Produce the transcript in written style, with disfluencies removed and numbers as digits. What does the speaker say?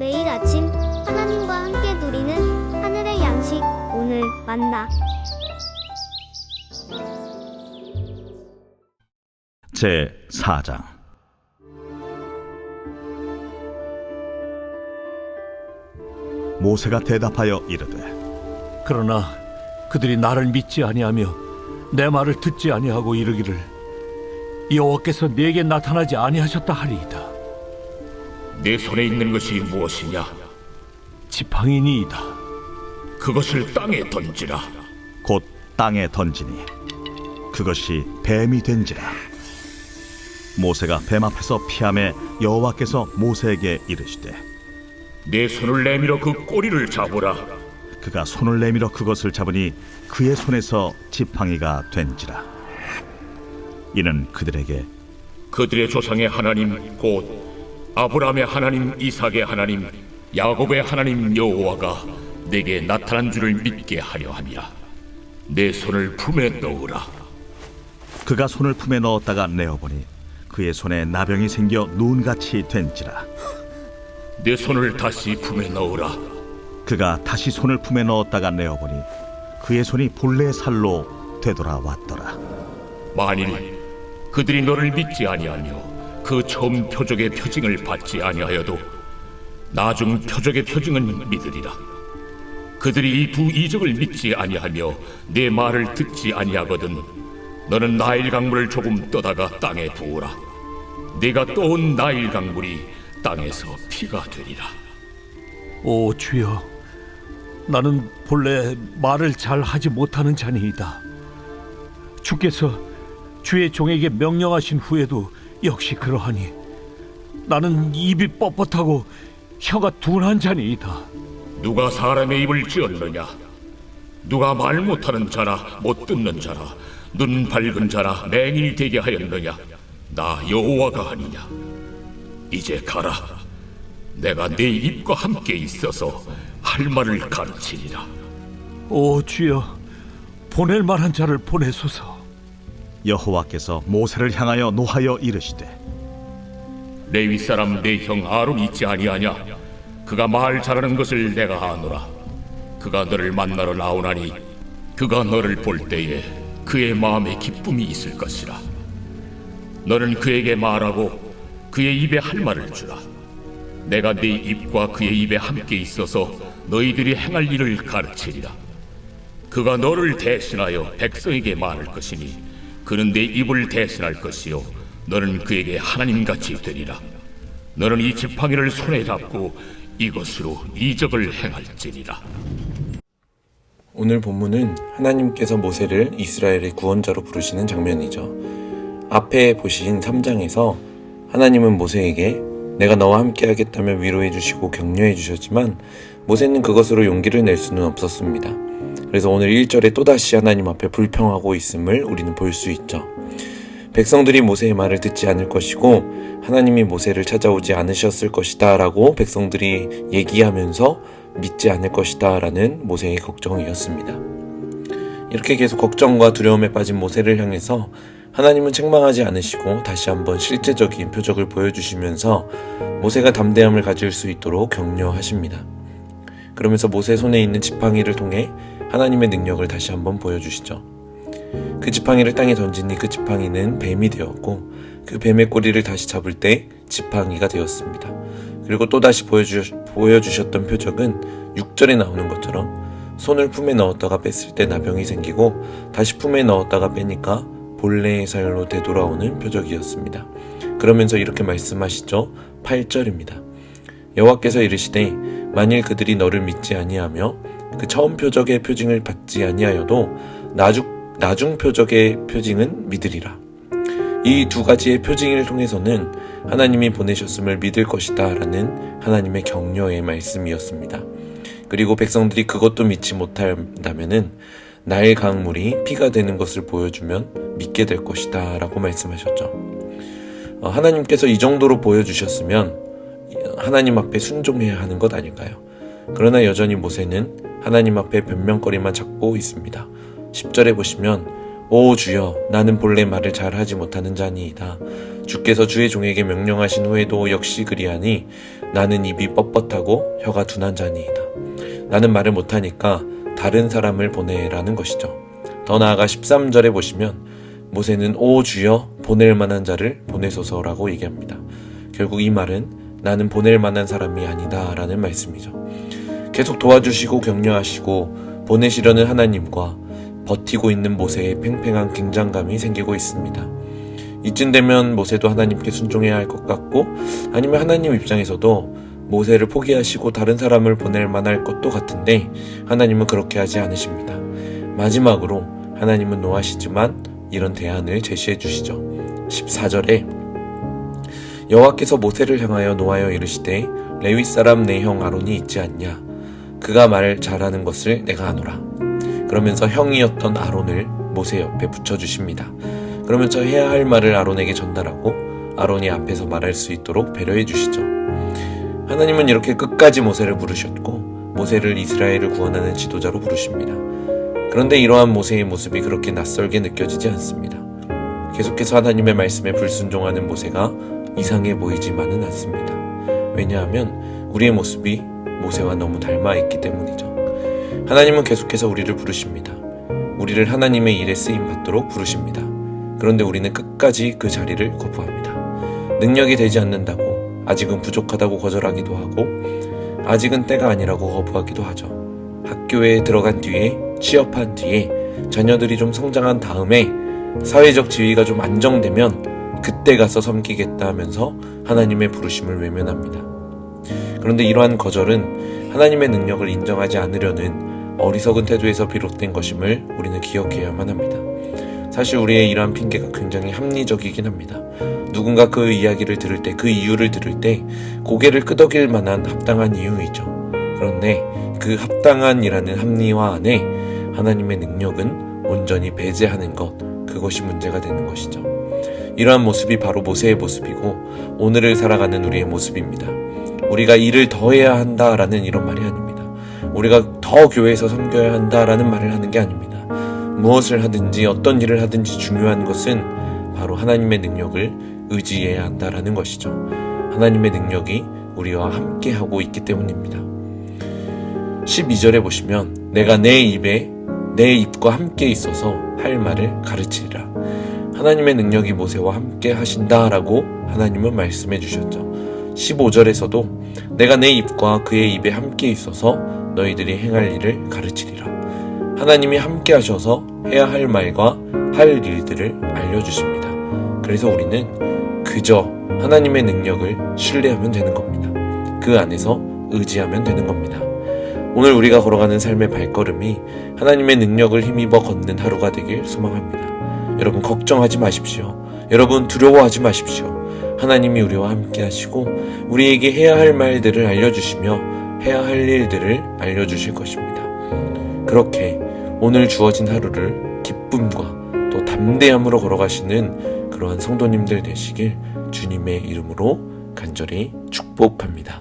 매일 아침 하나님과 함께 누리는 하늘의 양식 오늘 만나. 제 4장. 모세가 대답하여 이르되 그러나 그들이 나를 믿지 아니하며 내 말을 듣지 아니하고 이르기를 여호와께서 내게 나타나지 아니하셨다 하리이다. 내 손에 있는 것이 무엇이냐? 지팡이니이다. 그것을 땅에 던지라. 곧 땅에 던지니 그것이 뱀이 된지라. 모세가 뱀 앞에서 피하매 여호와께서 모세에게 이르시되 내 손을 내밀어 그 꼬리를 잡으라. 그가 손을 내밀어 그것을 잡으니 그의 손에서 지팡이가 된지라. 이는 그들에게 그들의 조상의 하나님 곧 아브라함의 하나님, 이삭의 하나님, 야곱의 하나님 여호와가 내게 나타난 줄을 믿게 하려 함이라. 내 손을 품에 넣으라. 그가 손을 품에 넣었다가 내어보니 그의 손에 나병이 생겨 눈같이 된지라. 내 손을 다시 품에 넣으라. 그가 다시 손을 품에 넣었다가 내어보니 그의 손이 본래 살로 되돌아왔더라. 만일 그들이 너를 믿지 아니하며 그 처음 표적의 표징을 받지 아니하여도 나중 표적의 표징은 믿으리라. 그들이 이 두 이적을 믿지 아니하며 내 말을 듣지 아니하거든 너는 나일 강물을 조금 떠다가 땅에 부으라. 네가 떠온 나일 강물이 땅에서 피가 되리라. 오 주여, 나는 본래 말을 잘 하지 못하는 자니이다. 주께서 주의 종에게 명령하신 후에도 역시 그러하니 나는 입이 뻣뻣하고 혀가 둔한 자니이다. 누가 사람의 입을 찌었느냐? 누가 말 못하는 자나 못 듣는 자나 눈 밝은 자나 맹인이 되게 하였느냐? 나 여호와가 아니냐? 이제 가라. 내가 네 입과 함께 있어서 할 말을 가르치리라. 오 주여, 보낼 만한 자를 보내소서. 여호와께서 모세를 향하여 노하여 이르시되 레위 사람 내 형 아론이 있지 아니하냐? 그가 말 잘하는 것을 내가 아노라. 그가 너를 만나러 나오나니 그가 너를 볼 때에 그의 마음에 기쁨이 있을 것이라. 너는 그에게 말하고 그의 입에 할 말을 주라. 내가 네 입과 그의 입에 함께 있어서 너희들이 행할 일을 가르치리라. 그가 너를 대신하여 백성에게 말할 것이니 그는 내 입을 대신할 것이요 너는 그에게 하나님같이 되리라. 너는 이 지팡이를 손에 잡고 이것으로 이적을 행할지니라. 오늘 본문은 하나님께서 모세를 이스라엘의 구원자로 부르시는 장면이죠. 앞에 보신 3장에서 하나님은 모세에게 내가 너와 함께 하겠다며 위로해 주시고 격려해 주셨지만 모세는 그것으로 용기를 낼 수는 없었습니다. 그래서 오늘 1절에 또다시 하나님 앞에 불평하고 있음을 우리는 볼 수 있죠. 백성들이 모세의 말을 듣지 않을 것이고 하나님이 모세를 찾아오지 않으셨을 것이다 라고 백성들이 얘기하면서 믿지 않을 것이다 라는 모세의 걱정이었습니다. 이렇게 계속 걱정과 두려움에 빠진 모세를 향해서 하나님은 책망하지 않으시고 다시 한번 실제적인 표적을 보여주시면서 모세가 담대함을 가질 수 있도록 격려하십니다. 그러면서 모세 손에 있는 지팡이를 통해 하나님의 능력을 다시 한번 보여주시죠. 그 지팡이를 땅에 던지니 그 지팡이는 뱀이 되었고 그 뱀의 꼬리를 다시 잡을 때 지팡이가 되었습니다. 그리고 또다시 보여주셨던 표적은 6절에 나오는 것처럼 손을 품에 넣었다가 뺐을 때 나병이 생기고 다시 품에 넣었다가 빼니까 본래의 살로 되돌아오는 표적이었습니다. 그러면서 이렇게 말씀하시죠. 8절입니다. 여호와께서 이르시되 만일 그들이 너를 믿지 아니하며 그 처음 표적의 표징을 받지 아니하여도 나중 표적의 표징은 믿으리라. 이 두 가지의 표징을 통해서는 하나님이 보내셨음을 믿을 것이다 라는 하나님의 격려의 말씀이었습니다. 그리고 백성들이 그것도 믿지 못한다면은 나일 강물이 피가 되는 것을 보여주면 믿게 될 것이다 라고 말씀하셨죠. 하나님께서 이 정도로 보여주셨으면 하나님 앞에 순종해야 하는 것 아닐까요? 그러나 여전히 모세는 하나님 앞에 변명거리만 찾고 있습니다. 10절에 보시면 오 주여, 나는 본래 말을 잘하지 못하는 자니이다. 주께서 주의 종에게 명령하신 후에도 역시 그리하니 나는 입이 뻣뻣하고 혀가 둔한 자니이다. 나는 말을 못하니까 다른 사람을 보내라는 것이죠. 더 나아가 13절에 보시면 모세는 오 주여, 보낼 만한 자를 보내소서라고 얘기합니다. 결국 이 말은 나는 보낼 만한 사람이 아니다 라는 말씀이죠. 계속 도와주시고 격려하시고 보내시려는 하나님과 버티고 있는 모세의 팽팽한 긴장감이 생기고 있습니다. 이쯤 되면 모세도 하나님께 순종해야 할 것 같고, 아니면 하나님 입장에서도 모세를 포기하시고 다른 사람을 보낼 만할 것도 같은데 하나님은 그렇게 하지 않으십니다. 마지막으로 하나님은 노하시지만 이런 대안을 제시해 주시죠. 14절에 여호와께서 모세를 향하여 노하여 이르시되 레위 사람 내 형 아론이 있지 않냐? 그가 말 잘하는 것을 내가 아노라. 그러면서 형이었던 아론을 모세 옆에 붙여주십니다. 그러면서 해야 할 말을 아론에게 전달하고 아론이 앞에서 말할 수 있도록 배려해 주시죠. 하나님은 이렇게 끝까지 모세를 부르셨고 모세를 이스라엘을 구원하는 지도자로 부르십니다. 그런데 이러한 모세의 모습이 그렇게 낯설게 느껴지지 않습니다. 계속해서 하나님의 말씀에 불순종하는 모세가 이상해 보이지만은 않습니다. 왜냐하면 우리의 모습이 모세와 너무 닮아있기 때문이죠. 하나님은 계속해서 우리를 부르십니다. 우리를 하나님의 일에 쓰임받도록 부르십니다. 그런데 우리는 끝까지 그 자리를 거부합니다. 능력이 되지 않는다고, 아직은 부족하다고 거절하기도 하고, 아직은 때가 아니라고 거부하기도 하죠. 학교에 들어간 뒤에, 취업한 뒤에, 자녀들이 좀 성장한 다음에, 사회적 지위가 좀 안정되면 그때 가서 섬기겠다 하면서 하나님의 부르심을 외면합니다. 그런데 이러한 거절은 하나님의 능력을 인정하지 않으려는 어리석은 태도에서 비롯된 것임을 우리는 기억해야만 합니다. 사실 우리의 이러한 핑계가 굉장히 합리적이긴 합니다. 누군가 그 이야기를 들을 때, 그 이유를 들을 때 고개를 끄덕일 만한 합당한 이유이죠. 그런데 그 합당한이라는 합리화 안에 하나님의 능력은 온전히 배제하는 것, 그것이 문제가 되는 것이죠. 이러한 모습이 바로 모세의 모습이고 오늘을 살아가는 우리의 모습입니다. 우리가 일을 더 해야 한다라는 이런 말이 아닙니다. 우리가 더 교회에서 섬겨야 한다라는 말을 하는 게 아닙니다. 무엇을 하든지 어떤 일을 하든지 중요한 것은 바로 하나님의 능력을 의지해야 한다라는 것이죠. 하나님의 능력이 우리와 함께 하고 있기 때문입니다. 12절에 보시면 내가 내 입과 함께 있어서 할 말을 가르치리라. 하나님의 능력이 모세와 함께 하신다라고 하나님은 말씀해 주셨죠. 15절에서도 내가 내 입과 그의 입에 함께 있어서 너희들이 행할 일을 가르치리라. 하나님이 함께 하셔서 해야 할 말과 할 일들을 알려주십니다. 그래서 우리는 그저 하나님의 능력을 신뢰하면 되는 겁니다. 그 안에서 의지하면 되는 겁니다. 오늘 우리가 걸어가는 삶의 발걸음이 하나님의 능력을 힘입어 걷는 하루가 되길 소망합니다. 여러분 걱정하지 마십시오. 여러분 두려워하지 마십시오. 하나님이 우리와 함께 하시고 우리에게 해야 할 말들을 알려주시며 해야 할 일들을 알려주실 것입니다. 그렇게 오늘 주어진 하루를 기쁨과 또 담대함으로 걸어가시는 그러한 성도님들 되시길 주님의 이름으로 간절히 축복합니다.